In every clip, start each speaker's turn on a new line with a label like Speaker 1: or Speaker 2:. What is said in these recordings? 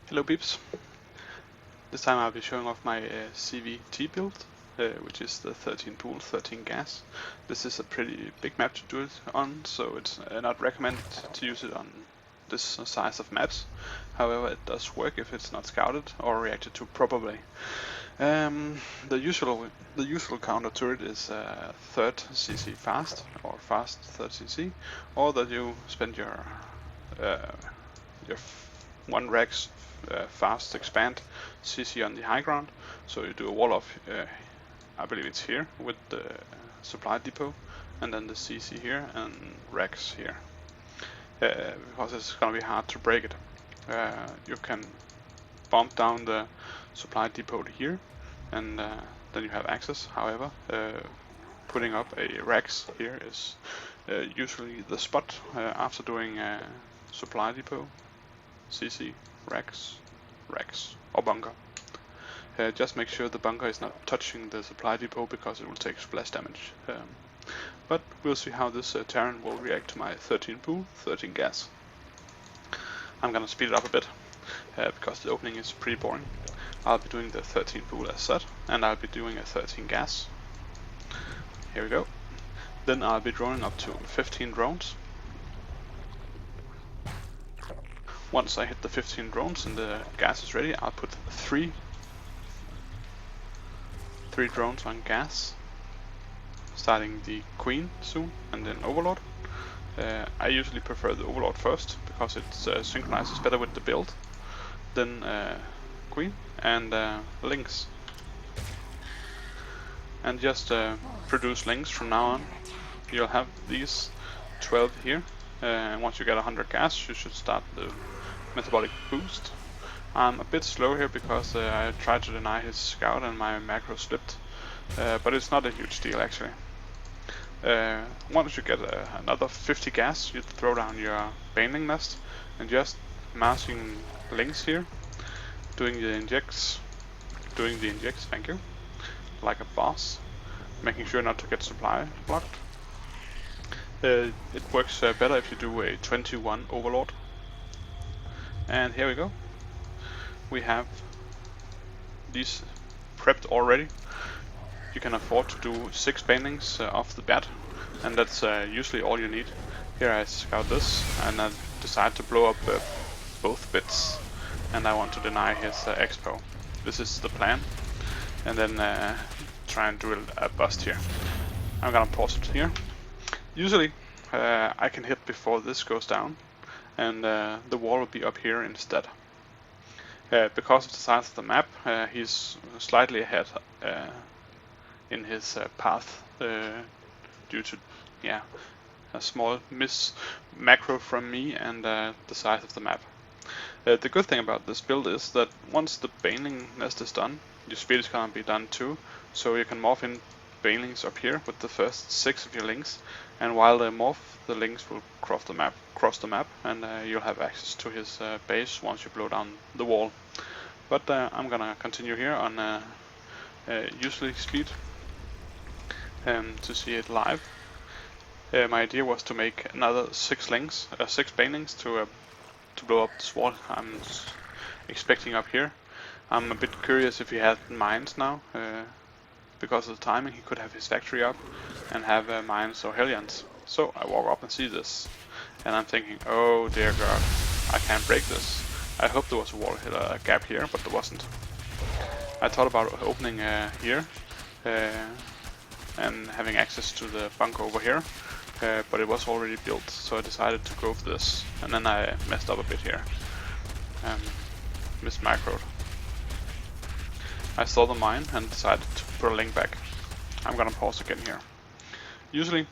Speaker 1: Hello peeps, this time I'll be showing off my ZvT build, which is the 13 pool, 13 gas. This is a pretty big map to do it on, so it's not recommended to use it on this size of maps. However, it does work if it's not scouted or reacted to properly. The usual counter to it is third CC fast, or fast third CC, or that you spend your one Rex fast expand CC on the high ground. So you do a wall of, I believe it's here, with the supply depot, and then the CC here and Rex here, because it's gonna be hard to break it. You can bump down the supply depot here, and then you have access. However, putting up a Rex here is usually the spot after doing a supply depot, CC, Rex, or bunker. Just make sure the bunker is not touching the supply depot because it will take splash damage. But we'll see how this Terran will react to my 13 pool, 13 gas. I'm gonna speed it up a bit because the opening is pretty boring. I'll be doing the 13 pool as set, and I'll be doing a 13 gas. Here we go. Then I'll be droning up to 15 drones. Once I hit the 15 drones and the gas is ready, I'll put three drones on gas, starting the Queen soon, and then Overlord. I usually prefer the Overlord first, because it synchronizes better with the build. Then Queen and Lynx. And just produce Lynx from now on. You'll have these 12 here, and once you get 100 gas, you should start the metabolic boost. I'm a bit slow here because I tried to deny his scout and my macro slipped, but it's not a huge deal actually. Once you get another 50 gas, you throw down your Baneling nest and just massing Lynx here, doing the injects, thank you, like a boss, making sure not to get supply blocked. It works better if you do a 21 Overlord. And here we go. We have these prepped already. You can afford to do 6 banelings off the bat, and that's usually all you need. Here I scout this, and I decide to blow up both bits, and I want to deny his expo. This is the plan, and then try and do a bust here. I'm gonna pause it here. Usually I can hit before this goes down, and the wall will be up here instead. Because of the size of the map, he's slightly ahead in his path due to a small miss macro from me and the size of the map. The good thing about this build is that once the Baneling nest is done, your speed is gonna be done too, so you can morph in Banelings up here with the first 6 of your links, and while they morph, the links will cross the map, and you'll have access to his base once you blow down the wall. But I'm gonna continue here on usually speed to see it live. My idea was to make another 6 banelings to blow up this wall I'm expecting up here. I'm a bit curious if he had mines now. Because of the timing, he could have his factory up and have mines or Hellions. So I walk up and see this, and I'm thinking, oh dear god, I can't break this. I hope there was a wall gap here, but there wasn't. I thought about opening here and having access to the bunker over here, but it was already built, so I decided to go for this, and then I messed up a bit here. Mismacroed. I saw the mine and decided to put a link back. I'm gonna pause again here. Usually,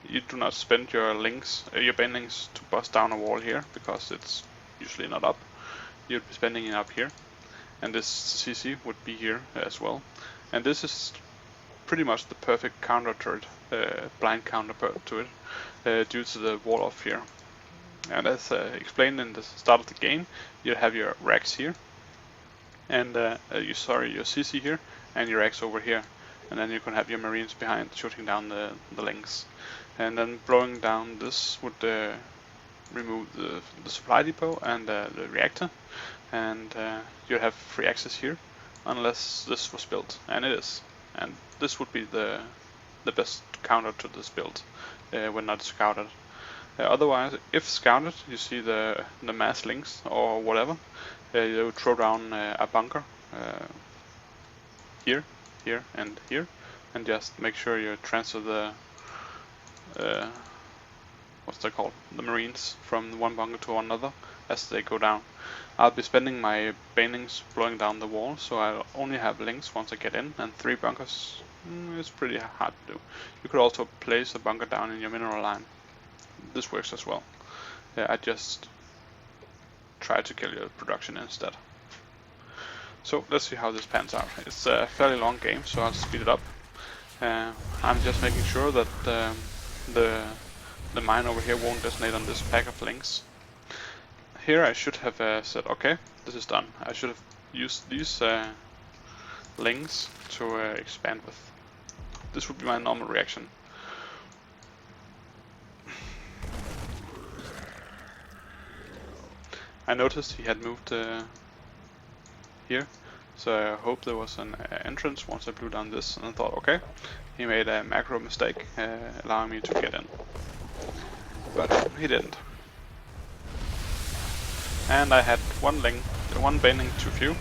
Speaker 1: you do not spend your banelings to bust down a wall here, because it's usually not up. You'd be spending it up here, and this CC would be here as well. And this is pretty much the perfect counter to it, blind counter to it, due to the wall off here. And as explained in the start of the game, you have your Rex here, and your CC here, and your X over here, and then you can have your Marines behind shooting down the links, and then blowing down this would remove the supply depot and the reactor, and you have free access here, unless this was built, and it is. And this would be the best counter to this build when not scouted. Otherwise, if scouted, you see the mass links or whatever, you throw down a bunker here, here, and here, and just make sure you transfer the what's that called? The Marines from one bunker to another as they go down. I'll be spending my banelings blowing down the wall, so I'll only have links once I get in, and 3 bunkers is pretty hard to do. You could also place a bunker down in your mineral line. This works as well. I just try to kill your production instead. So let's see how this pans out. It's a fairly long game, so I'll speed it up. I'm just making sure that the mine over here won't detonate on this pack of links. Here I should have said, okay, this is done. I should have used these links to expand with. This would be my normal reaction. I noticed he had moved here, so I hope there was an entrance once I blew down this, and I thought, okay, he made a macro mistake allowing me to get in. But he didn't. And I had one baneling too few.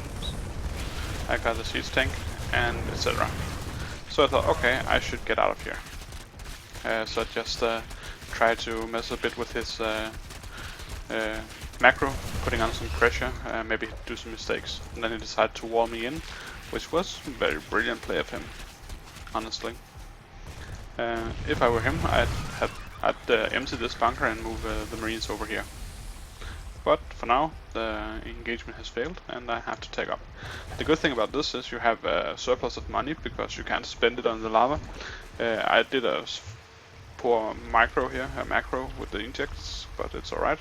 Speaker 1: I got the siege tank and etc. So I thought, okay, I should get out of here. So I just tried to mess a bit with his macro, putting on some pressure, maybe do some mistakes. And then he decided to wall me in, which was a very brilliant play of him, honestly. If I were him, I'd empty this bunker and move the Marines over here. But for now, the engagement has failed and I have to take up. The good thing about this is you have a surplus of money because you can't spend it on the lava. I did a poor macro here with the injects, but it's alright.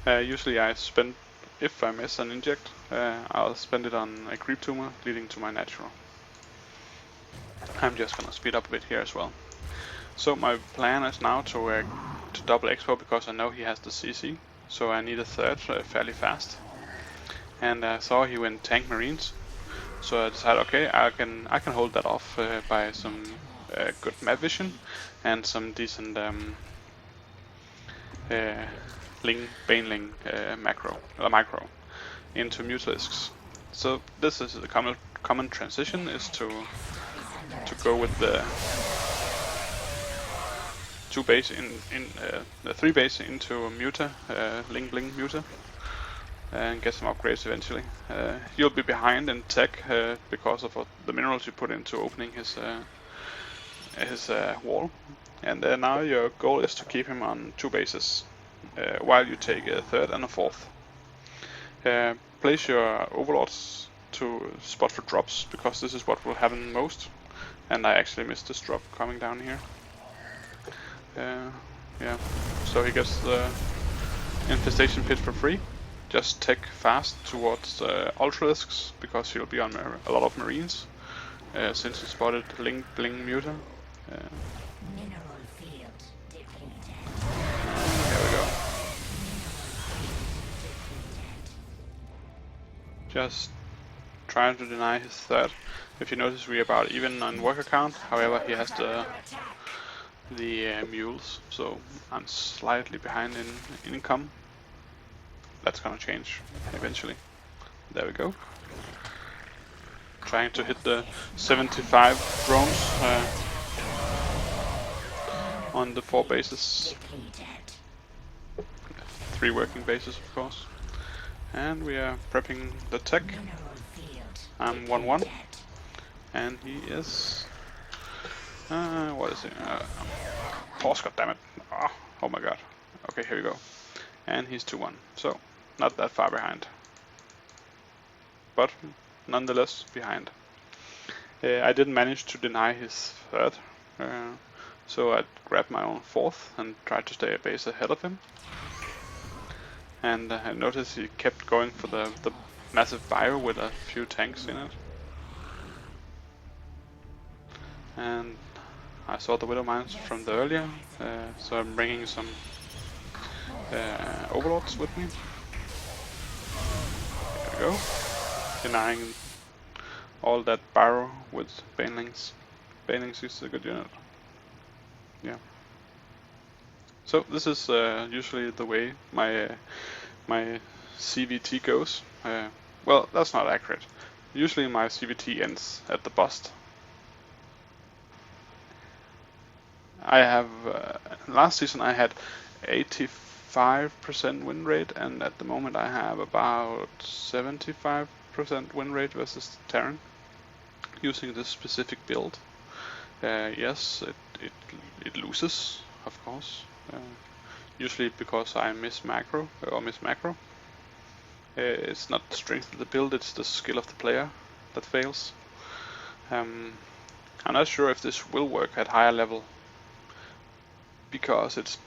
Speaker 1: Usually I spend, if I miss an inject, I'll spend it on a creep tumor leading to my natural. I'm just gonna speed up a bit here as well. So my plan is now to double expo because I know he has the CC. So I need a third fairly fast, and I saw he went tank marines, so I decided, okay, I can hold that off by some good map vision and some decent baneling micro into mutalisks. So this is the common transition, is to go with the 2 base the 3 base into a muta, bling muta, and get some upgrades eventually. You'll be behind in tech because of the minerals you put into opening his wall, and now your goal is to keep him on 2 bases while you take a 3rd and a 4th. Place your overlords to spot for drops because this is what will happen most, and I actually missed this drop coming down here. Yeah, so he gets the infestation pit for free. Just tech fast towards ultralisks because he'll be on a lot of marines since he spotted bling muta.
Speaker 2: Mineral field depleted.
Speaker 1: There we go. Just trying to deny his 3rd. If you notice, we're about even on worker count. However, he has the mules, so I'm slightly behind in income. That's gonna change eventually. There we go. Trying to hit the 75 drones on the 4 bases. 3 working bases, of course. And we are prepping the tech. I'm 1-1, and he is. What is it? Horse, goddammit. Oh my god. Okay, here we go. And he's 2-1, so not that far behind. But nonetheless behind. I didn't manage to deny his 3rd, so I grabbed my own 4th and tried to stay a base ahead of him. And I noticed he kept going for the massive bio with a few tanks in it. And I saw the widow mines from the earlier, so I'm bringing some overlords with me. There we go. Denying all that barrow with banelings. Banelings is a good unit. Yeah. So this is usually the way my ZvT goes. Well, that's not accurate. Usually my ZvT ends at the bust. I have last season I had 85% win rate, and at the moment I have about 75% win rate versus Terran using this specific build. Yes, it loses, of course. Usually because I miss macro. It's not the strength of the build, it's the skill of the player that fails. I'm not sure if this will work at higher level, because it's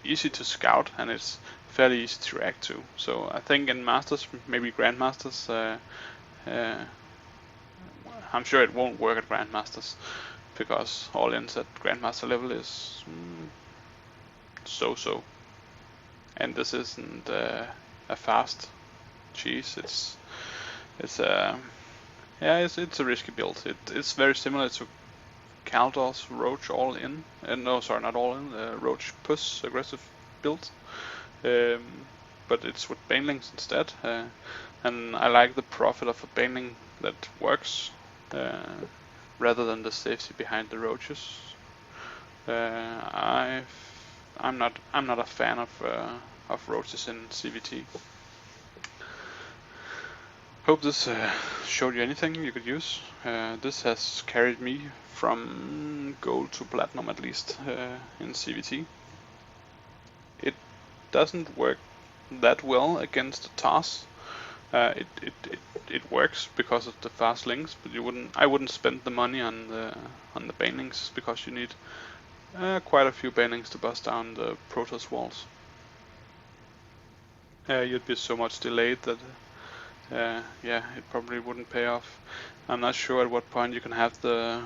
Speaker 1: easy to scout and it's fairly easy to react to. So I think in Masters, maybe Grandmasters, I'm sure it won't work at Grandmasters, because all-ins at Grandmaster level is so-so. And this isn't a fast cheese. It's a risky build. It's very similar to Kaldor's Roach all-in. No, sorry, not all-in. Roach Puss aggressive build. But it's with banelings instead. And I like the profit of a baneling that works, rather than the safety behind the roaches. I'm not a fan of roaches in ZvT. Hope this showed you anything you could use. This has carried me from gold to platinum at least in ZvT. It doesn't work that well against the TARS. It works because of the fast links, but I wouldn't spend the money on the banelings, because you need quite a few banelings to bust down the Protoss walls. You'd be so much delayed that yeah, it probably wouldn't pay off. I'm not sure at what point you can have the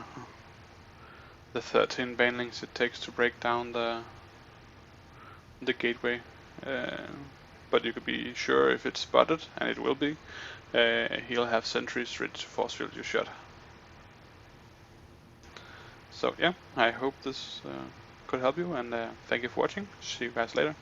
Speaker 1: 13 banelings it takes to break down the gateway. But you could be sure if it's spotted, and it will be, he'll have sentries ready to force field your shot. So yeah, I hope this could help you, and thank you for watching. See you guys later.